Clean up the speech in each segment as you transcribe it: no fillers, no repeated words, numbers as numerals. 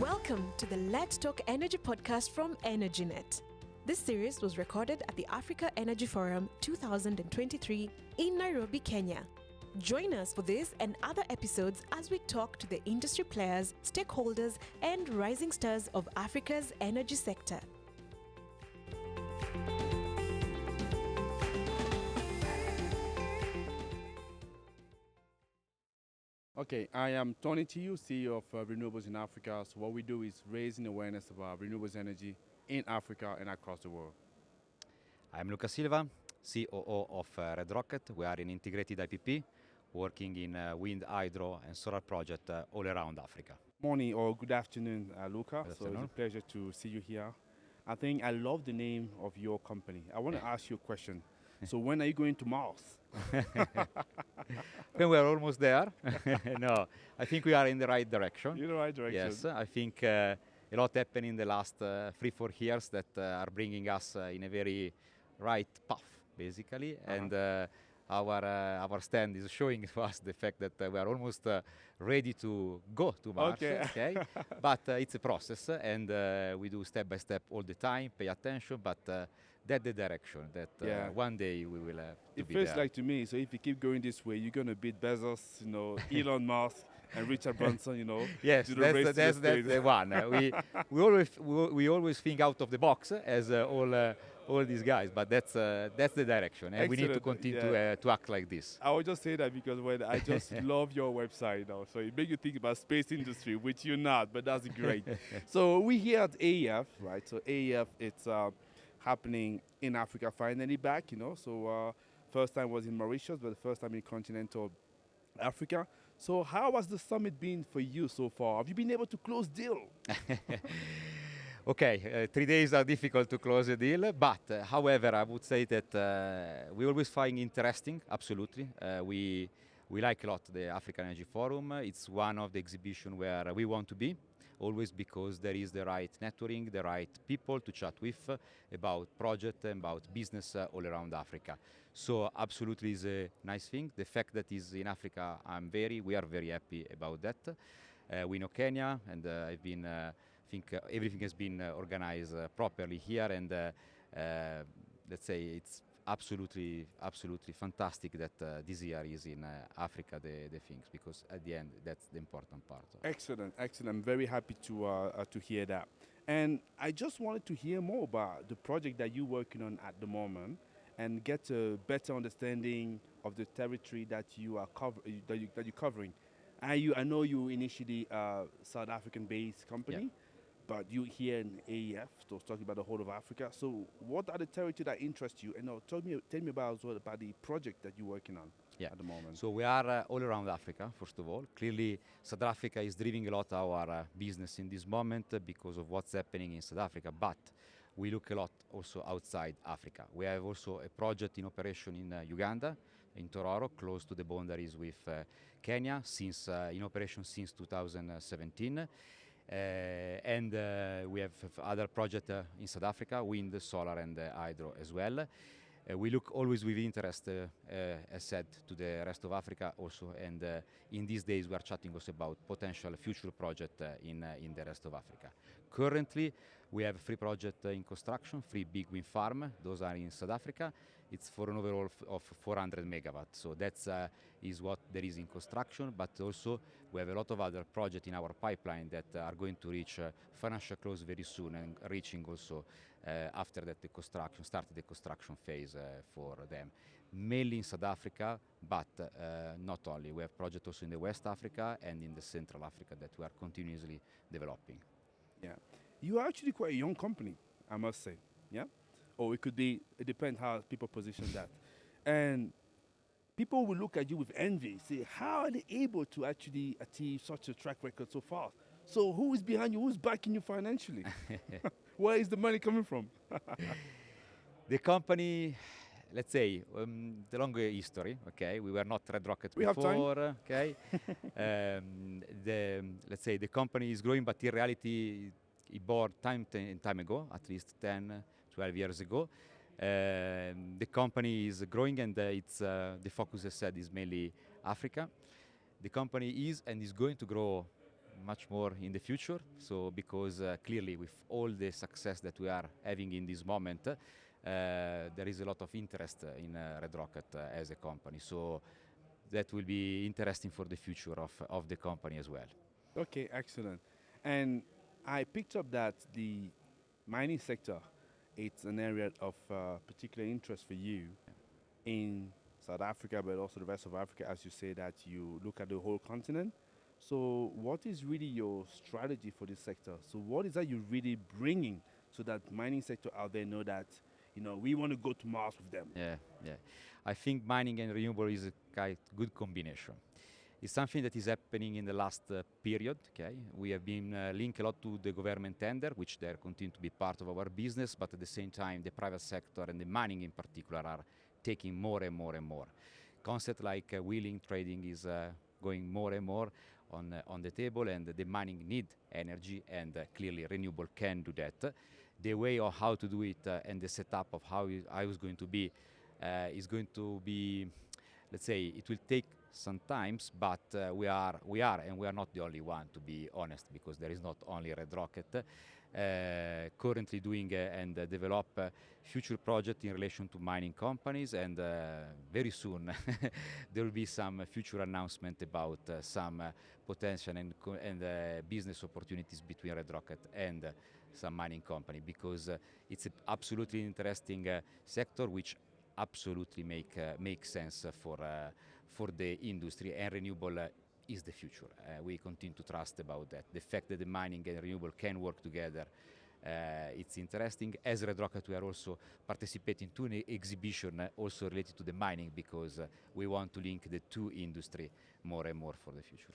Welcome to the Let's Talk Energy podcast from EnergyNet. This series was recorded at the Africa Energy Forum 2023 in Nairobi, Kenya. Join us for this and other episodes as we talk to the industry players, stakeholders, and rising stars of Africa's energy sector. Okay, I am Tony Tiyou, CEO of Renewables in Africa. So what we do is raising awareness about renewables energy in Africa and across the world. I'm Luca Silva, COO of Red Rocket. We are an integrated IPP working in wind, hydro and solar projects all around Africa. Morning or good afternoon, Luca. Good So afternoon. it's a pleasure to see you here. I think I love the name of your company. I want to ask you a question. So when are you going to Mars? When we are almost there. No, I think we are in the right direction. In the right direction. Yes, I think a lot happened in the last 3-4 years that are bringing us in a very right path, basically. And our stand is showing to us the fact that we are almost ready to go to Mars. Okay. But it's a process, and we do step by step all the time, pay attention, but that's the direction that one day we will have to it be feels there. like to me, so if you keep going this way, you're going to beat Bezos, Elon Musk, and Richard Branson, Yes, to the race to that's space. the one. We always think out of the box as all these guys, but that's the direction, and we need to Excellent, continue to act like this. I would just say that because when I just love your website now, so it makes you think about space industry, which you're not, but that's great. So we here at AEF, right? So AEF, it's happening in Africa finally back, So first time was in Mauritius, but the first time in continental Africa. So how has the summit been for you so far? Have you been able to close deal? Okay, 3 days are difficult to close a deal, but however, I would say that we always find interesting, absolutely. We like a lot the African Energy Forum. It's one of the exhibitions where we want to be, always because there is the right networking, the right people to chat with about project and about business all around Africa. So absolutely is a nice thing. The fact that is in Africa, we are very happy about that. We know Kenya, and I've been. I think everything has been organized properly here, and let's say it's absolutely fantastic that this year is in Africa, the things, because at the end that's the important part. Excellent. I'm very happy to hear that. And I just wanted to hear more about the project that you're working on at the moment and get a better understanding of the territory that you are that you're covering. I know you initially South African-based company. Yeah. But you here in AEF, so talking about the whole of Africa. So what are the territories that interest you? And tell me about as well about the project that you're working on at the moment. So we are all around Africa, first of all. Clearly, South Africa is driving a lot our business in this moment because of what's happening in South Africa. But we look a lot also outside Africa. We have also a project in operation in Uganda, in Tororo, close to the boundaries with Kenya, in operation since 2017. And we have other projects in South Africa, wind, solar and hydro as well. We look always with interest, as said, to the rest of Africa also, and in these days we are chatting also about potential future projects in the rest of Africa. Currently we have 3 projects in construction, 3 big wind farms. Those are in South Africa. It's for an overall of 400 megawatts. So that's is what there is in construction, but also we have a lot of other projects in our pipeline that are going to reach financial close very soon, and reaching also after that started the construction phase for them. Mainly in South Africa, but not only. We have projects also in the West Africa and in the Central Africa that we are continuously developing. Yeah. You are actually quite a young company, I must say. Yeah? Or it depends how people position that. And people will look at you with envy, say, how are they able to actually achieve such a track record so fast? So who is behind you? Who's backing you financially? Where is the money coming from? The company, let's say, the longer history, okay? We were not Red Rocket We have time. before, okay? Let's say the company is growing, but in reality, it bought time ago, at least 10, 12 years ago. The company is growing, and the focus, as said, is mainly Africa. The company is and is going to grow much more in the future. So because clearly with all the success that we are having in this moment, there is a lot of interest in Red Rocket as a company. So that will be interesting for the future of the company as well. Okay, excellent. And I picked up that the mining sector, it's an area of particular interest for you in South Africa, but also the rest of Africa, as you say that you look at the whole continent. So what is really your strategy for this sector? So what is that you're really bringing so that mining sector out there know that, we want to go to Mars with them? Yeah. I think mining and renewable is a quite good combination. It's something that is happening in the last period. Okay, we have been linked a lot to the government tender, which they continue to be part of our business, but at the same time, the private sector and the mining in particular are taking more and more and more. Concept like wheeling trading is going more and more on the table, and the mining need energy, and clearly renewable can do that. The way of how to do it and the setup of how it's going to be is going to be, let's say, it will take some times, but we are not the only one, to be honest, because there is not only Red Rocket currently doing and develop future project in relation to mining companies, and very soon there will be some future announcement about some potential and business opportunities between Red Rocket and some mining company, because it's an absolutely interesting sector which absolutely make sense for the industry, and renewable is the future. We continue to trust about that. The fact that the mining and renewable can work together, it's interesting. As Red Rocket, we are also participating to an exhibition also related to the mining, because we want to link the two industry more and more for the future.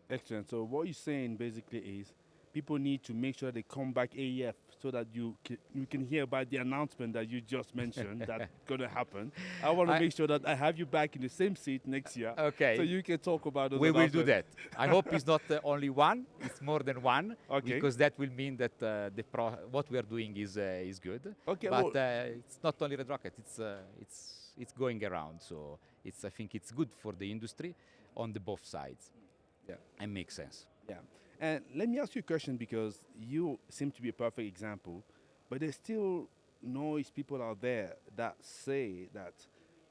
Excellent. So what you're saying basically is people need to make sure they come back AEF so that you can hear about the announcement that you just mentioned that's going to happen. I want to make sure that I have you back in the same seat next year. Okay. So you can talk about those We will do that. I hope it's not only one, it's more than one, okay, because that will mean that what we are doing is good. Okay, but it's not only Red Rocket, it's going around. So I think it's good for the industry on the both sides. Yeah. And makes sense. Yeah. And let me ask you a question, because you seem to be a perfect example, but there's still noise people out there that say that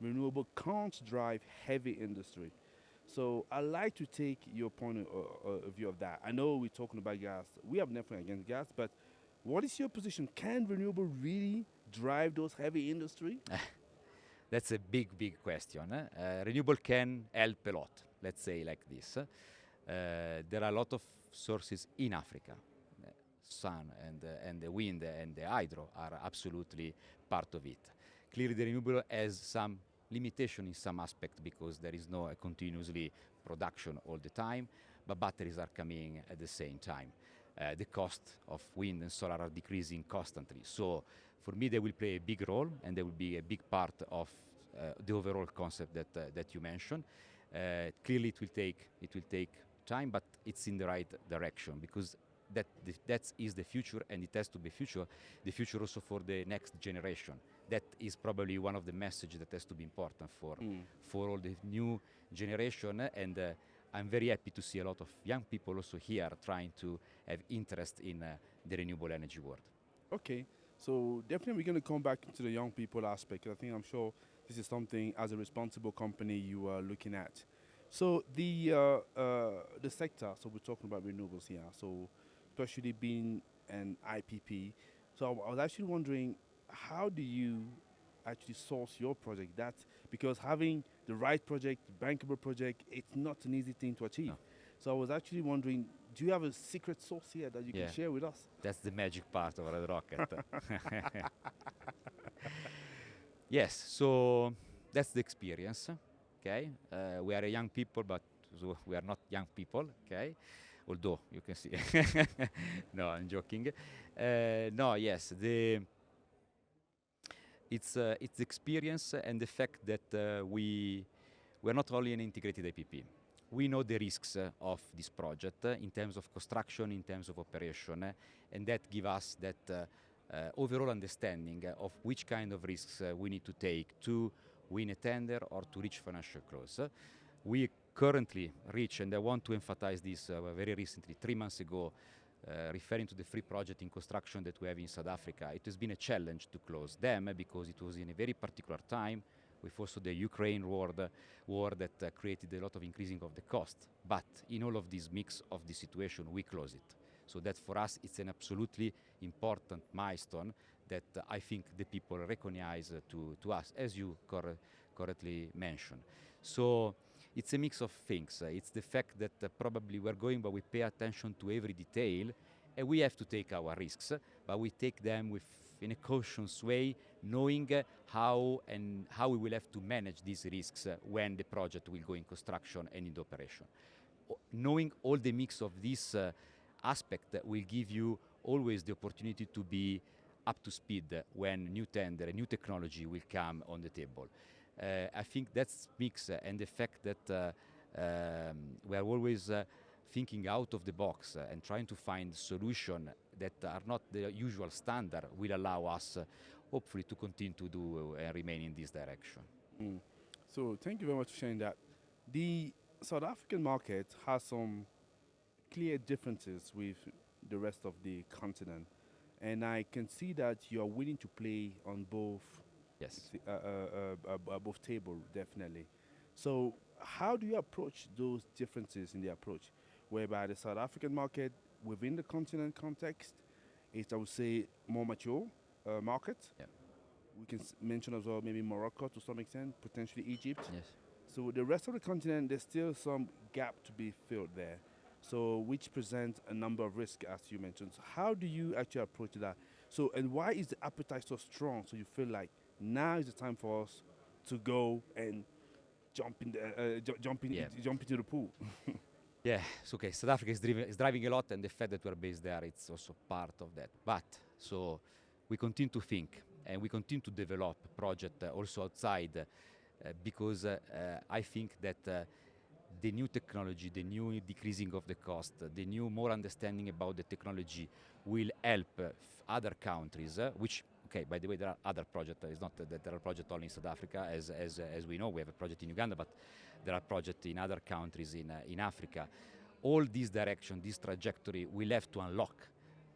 renewable can't drive heavy industry. So I'd like to take your point of view of that. I know we're talking about gas. We have nothing against gas, but what is your position? Can renewable really drive those heavy industry? That's a big question. Renewable can help a lot, let's say like this. There are a lot of sources in Africa. Sun and the wind and the hydro are absolutely part of it. Clearly the renewable has some limitation in some aspect, because there is no continuously production all the time, but batteries are coming at the same time. The cost of wind and solar are decreasing constantly. So for me they will play a big role, and they will be a big part of the overall concept that you mentioned. Clearly it will take time, but it's in the right direction, because that is the future, and it has to be the future also for the next generation. That is probably one of the messages that has to be important for all the new generation, and I'm very happy to see a lot of young people also here trying to have interest in the renewable energy world. Okay, so definitely we're going to come back to the young people aspect. I think I'm sure this is something as a responsible company you are looking at. So the sector, so we're talking about renewables here, so especially being an IPP. So I was actually wondering, how do you actually source your project? Because having the right project, bankable project, it's not an easy thing to achieve. No. So I was actually wondering, do you have a secret source here that you can share with us? That's the magic part of Red Rocket. Yes, so that's the experience. Okay, we are a young people, but we are not young people. Okay, although you can see. No, I'm joking. Yes, it's experience and the fact that we're not only an integrated IPP. We know the risks of this project in terms of construction, in terms of operation, and that gives us that overall understanding of which kind of risks we need to take to win a tender or to reach financial close. We currently reach, and I want to emphasize this very recently, 3 months ago, referring to the free project in construction that we have in South Africa, it has been a challenge to close them because it was in a very particular time with also the Ukraine war that created a lot of increasing of the cost. But in all of this mix of the situation, we close it. So that for us, it's an absolutely important milestone that I think the people recognize to us, as you correctly mentioned. So it's a mix of things. It's the fact that probably we're going, but we pay attention to every detail, and we have to take our risks, but we take them in a cautious way, knowing how we will have to manage these risks when the project will go in construction and in operation. Knowing all the mix of this aspect will give you always the opportunity to be up to speed when new tender, new technology will come on the table. I think that's mix and the fact that we are always thinking out of the box and trying to find solutions that are not the usual standard will allow us hopefully to continue to do and remain in this direction. So thank you very much for sharing that. The South African market has some clear differences with the rest of the continent, and I can see that you are willing to play on both. Yes. Both table, definitely. So how do you approach those differences in the approach, whereby the South African market within the continent context is, I would say, more mature market? Yeah. We can mention as well maybe Morocco to some extent, potentially Egypt. Yes. So the rest of the continent, there's still some gap to be filled there. So which presents a number of risks, as you mentioned. So how do you actually approach that? So, and why is the appetite so strong? So you feel like now is the time for us to go and jump into the pool. Yeah, so okay, South Africa is driving a lot, and the fact that we're based there, it's also part of that. But, so, we continue to think, and we continue to develop projects also outside, because I think that the new technology, the new decreasing of the cost, the new more understanding about the technology will help other countries, which, okay, by the way, there are other projects. It's not that there are projects only in South Africa, as we know. We have a project in Uganda, but there are projects in other countries in Africa. All this direction, this trajectory will have to unlock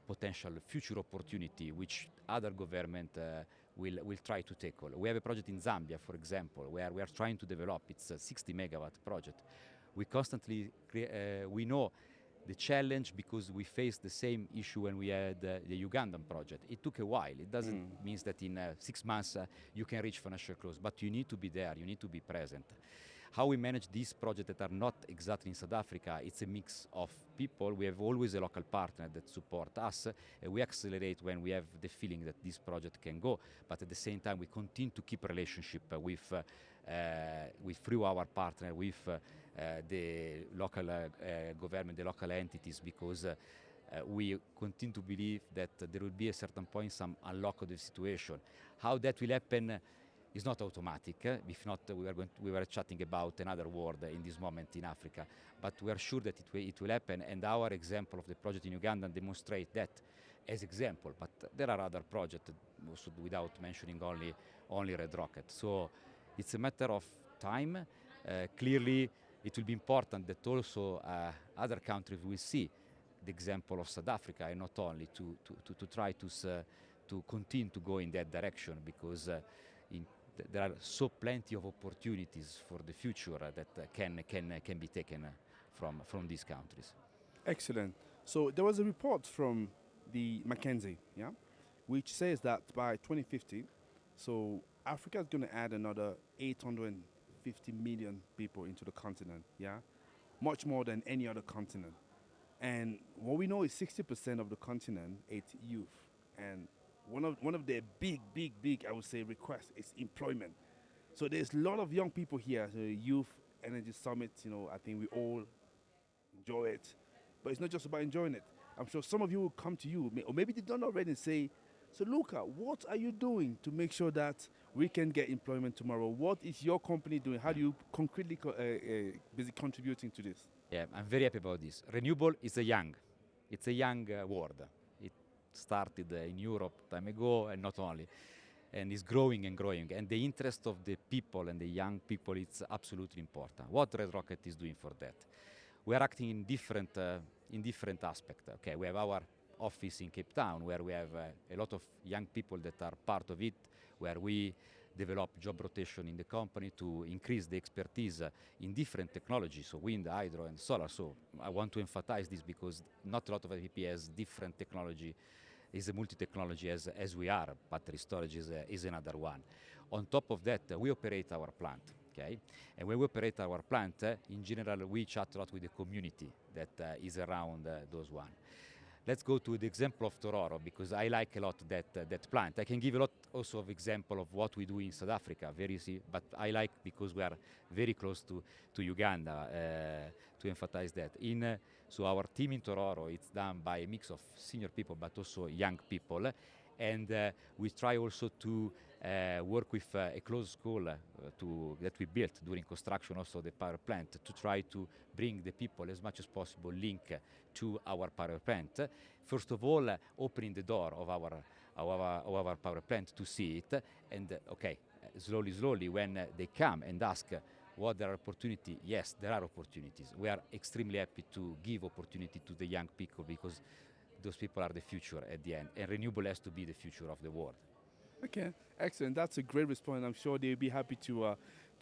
potential future opportunity, which other government will try to tackle. We have a project in Zambia, for example, where we are trying to develop. It's a 60 megawatt project. We constantly, we know the challenge because we faced the same issue when we had the Ugandan project. It took a while. It doesn't mean that in 6 months you can reach financial close, but you need to be there, you need to be present. How we manage these projects that are not exactly in South Africa, it's a mix of people. We have always a local partner that support us. We accelerate when we have the feeling that this project can go, but at the same time we continue to keep relationship with through our partner, with the local government, the local entities, because we continue to believe that there will be a certain point some unlock of the situation. How that will happen is not automatic. If not, we were chatting about another war in this moment in Africa. But we are sure that it will happen, and our example of the project in Uganda demonstrate that as example. But there are other projects also, without mentioning only Red Rocket. So it's a matter of time. Clearly, it will be important that also other countries will see the example of South Africa, and not only to try to continue to go in that direction, because there are so plenty of opportunities for the future that can be taken from these countries. Excellent. So there was a report from the McKinsey, which says that by 2050, so Africa is going to add another 850 million people into the continent, much more than any other continent. And what we know is 60% of the continent, it's youth. And one of their big, I would say, requests is employment. So there's a lot of young people here. So Youth Energy Summit, I think we all enjoy it. But it's not just about enjoying it. I'm sure some of you will come to you, or maybe they don't already, and say, so Luca, what are you doing to make sure that we can get employment tomorrow? What is your company doing? How do you concretely busy contributing to this? Yeah, I'm very happy about this. Renewable is a young world. It started in Europe time ago, and not only. and is growing and growing. And the interest of the people and the young people, it's absolutely important. What Red Rocket is doing for that? We are acting in different aspects. Okay, we have our office in Cape Town, where we have a lot of young people that are part of it, where we develop job rotation in the company to increase the expertise in different technologies, so wind, hydro, and solar. So I want to emphasize this because not a lot of IPP has different technology, is a multi-technology as we are. Battery storage is another one. On top of that, we operate our plant. Okay? And when we operate our plant, in general, we chat a lot with the community that is around those one. Let's go to the example of Tororo, because I like a lot that plant. I can give a lot also of example of what we do in South Africa, very easy, but I like because we are very close to Uganda to emphasize that. So our team in Tororo, it's done by a mix of senior people, but also young people. And we try also to work with a close school that we built during construction, also the power plant, to try to bring the people as much as possible link to our power plant. First of all, opening the door of our power plant to see it, and slowly when they come and ask what there are opportunities, yes, there are opportunities. We are extremely happy to give opportunity to the young people because those people are the future at the end, and renewable has to be the future of the world. Okay, excellent. That's a great response. I'm sure they'll be happy to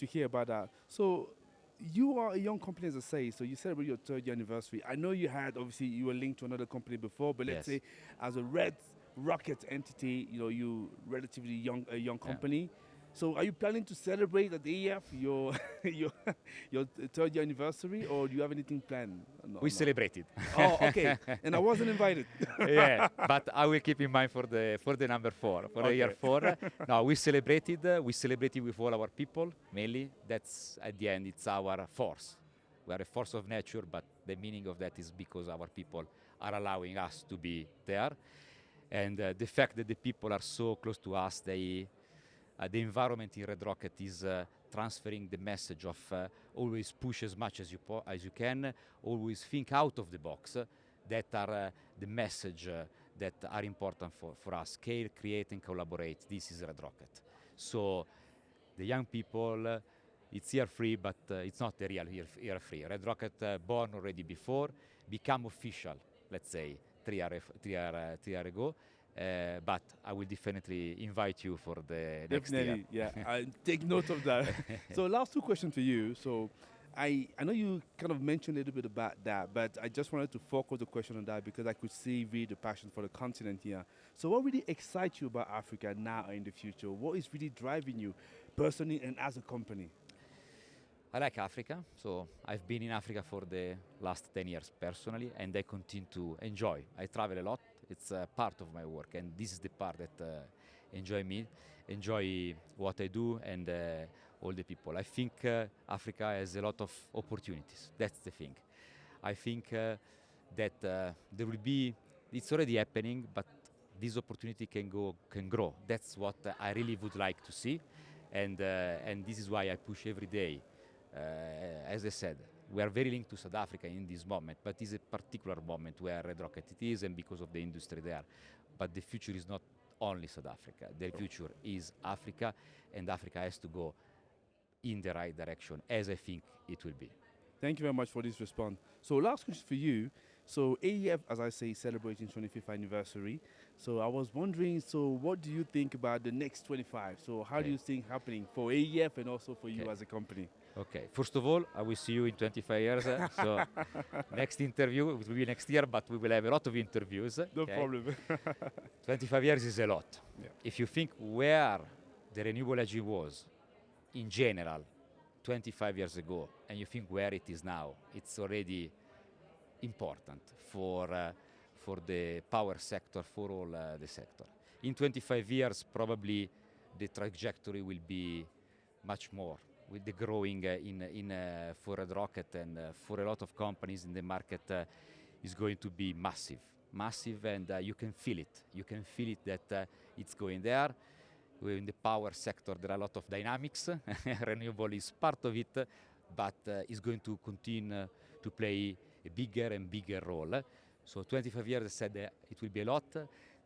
hear about that. So you are a young company, as I say, so you celebrate your 3rd year anniversary. I know obviously you were linked to another company before, but let's say as a Red Rocket entity, you relatively young company. So are you planning to celebrate at the AEF your 3rd year anniversary, or do you have anything planned? We celebrated. Oh, okay. And I wasn't invited. Yeah, but I will keep in mind for the number 4, for the year 4. No, we celebrated with all our people, mainly. That's, at the end, it's our force. We are a force of nature, but the meaning of that is because our people are allowing us to be there. And the fact that the people are so close to us, the environment in Red Rocket is transferring the message of always push as much as you can, always think out of the box. That are the message that are important for us. Scale, create, and collaborate. This is Red Rocket. So the young people, it's year 3, but it's not the real year 3. Red Rocket born already before, become official, let's say, 3 years ago. But I will definitely invite you for the next year. Yeah. I take note of that. So last 2 questions for you. So I know you kind of mentioned a little bit about that, but I just wanted to focus the question on that because I could see really the passion for the continent here. So what really excites you about Africa now and in the future? What is really driving you personally and as a company? I like Africa, so I've been in Africa for the last 10 years personally, and I continue to enjoy. I travel a lot. It's a part of my work, and this is the part that enjoy what I do and all the people. I think Africa has a lot of opportunities. That's the thing. I think that there will be, it's already happening, but this opportunity can grow. That's what I really would like to see, and this is why I push every day. As I said, we are very linked to South Africa in this moment, but it's a particular moment where Red Rocket it is, and because of the industry there. But the future is not only South Africa. The future is Africa, and Africa has to go in the right direction, as I think it will be. Thank you very much for this response. So last question for you. So AEF, as I say, celebrating 25th anniversary. So I was wondering, so what do you think about the next 25? So how do you think happening for AEF and also for you as a company? Okay, first of all, I will see you in 25 years. So next interview will be next year, but we will have a lot of interviews. No problem. 25 years is a lot. Yeah. If you think where the renewable energy was in general 25 years ago, and you think where it is now, it's already important for the power sector, for all the sector. In 25 years, probably the trajectory will be much more, with the growing for Red Rocket and for a lot of companies in the market is going to be massive, and you can feel it. You can feel it that it's going there. In the power sector, there are a lot of dynamics. Renewable is part of it, but is going to continue to play a bigger and bigger role. So 25 years, I said it will be a lot.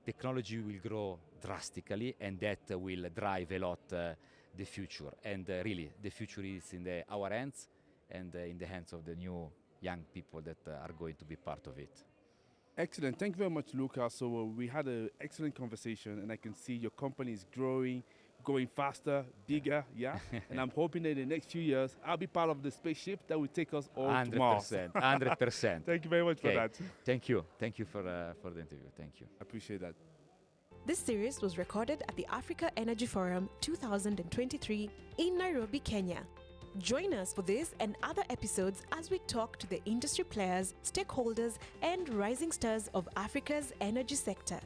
technology will grow drastically, and that will drive a lot the future. And really, the future is in our hands and in the hands of the new young people that are going to be part of it. Excellent. Thank you very much, Luca. So we had an excellent conversation, and I can see your company is growing, going faster, bigger, yeah? And I'm hoping that in the next few years, I'll be part of the spaceship that will take us all to Mars. 100%. Thank you very much for that. Thank you. Thank you for the interview. Thank you. I appreciate that. This series was recorded at the Africa Energy Forum 2023 in Nairobi, Kenya. Join us for this and other episodes as we talk to the industry players, stakeholders, and rising stars of Africa's energy sector.